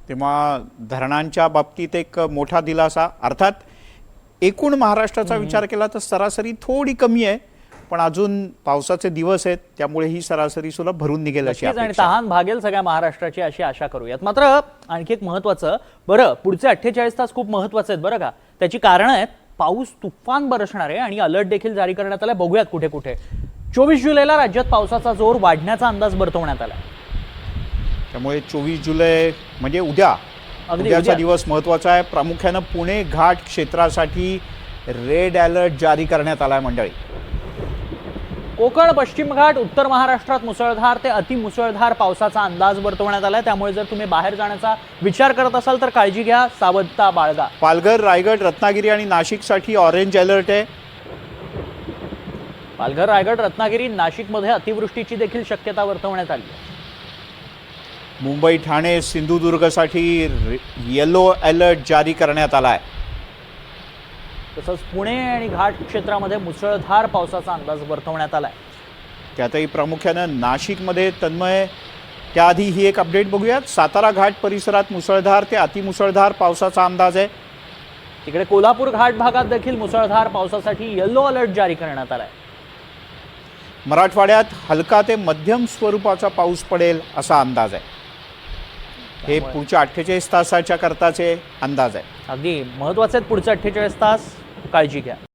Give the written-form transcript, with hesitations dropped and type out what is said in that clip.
तेव्हा धरणांच्या बाबतीत एक मोठा दिलासा, अर्थात एकूण महाराष्ट्राचा विचार केला तर सरासरी थोडी कमी आहे, पण अजून पावसाचे दिवस आहेत, त्यामुळे ही सरासरी सुद्धा भरून निघेल अशी आणि अपेक्षा. तहान भागेल सगळ्या महाराष्ट्राची अशी आशा करूयात. मात्र आणखी एक महत्वाचं, बरं पुढचे 48 तास खूप महत्वाचे आहेत बरं का. त्याची कारण आहेत, पाऊस तुफान बरसणार आहे आणि अलर्ट देखील जारी करण्यात आलाय. बघूयात कुठे कुठे. 24 जुलैला राज्यात पावसाचा जोर वाढण्याचा अंदाज वर्तवण्यात आला. त्यामुळे 24 जुलै म्हणजे उद्याचा दिवस महत्वाचा आहे. प्रामुख्याने पुणे घाट क्षेत्रासाठी रेड अलर्ट जारी करण्यात आलाय मंडळी. कोकण, पश्चिम घाट, उत्तर महाराष्ट्रात मुसळधार ते अतिमुसळधार पावसाचा अंदाज वर्तवण्यात आलाय. त्यामुळे जर तुम्ही बाहेर जाण्याचा विचार करत असाल तर काळजी घ्या, सावधता बाळगा. पालघर, रायगड, रत्नागिरी आणि नाशिकसाठी ऑरेंज अलर्ट आहे. पालघर, रायगड, रत्नागिरी, नाशिकमध्ये अतिवृष्टीची देखील शक्यता वर्तवण्यात आली आहे. मुंबई, ठाणे, सिंधुदुर्गसाठी येलो अलर्ट जारी करण्यात आलाय. तसंच पुणे आणि घाट क्षेत्रामध्ये मुसळधार पावसाचा अंदाज वर्तवण्यात आलाय. त्यातही प्रामुख्यानं नाशिकमध्ये तन्मय, त्याआधी ही एक अपडेट बघूयात. सातारा घाट परिसरात मुसळधार ते अतिमुसळधार पावसाचा अंदाज आहे. तिकडे कोल्हापूर घाट भागात देखील मुसळधार पावसासाठी येलो अलर्ट जारी करण्यात आलाय. मराठवाड्यात हलका ते मध्यम स्वरूपाचा पाऊस पडेल असा अंदाज आहे. हे पुढच्या 48 तासाच्या करताचे अंदाज आहे. अगदी महत्वाचे आहेत पुढचे 48 तास. काळजी घ्या.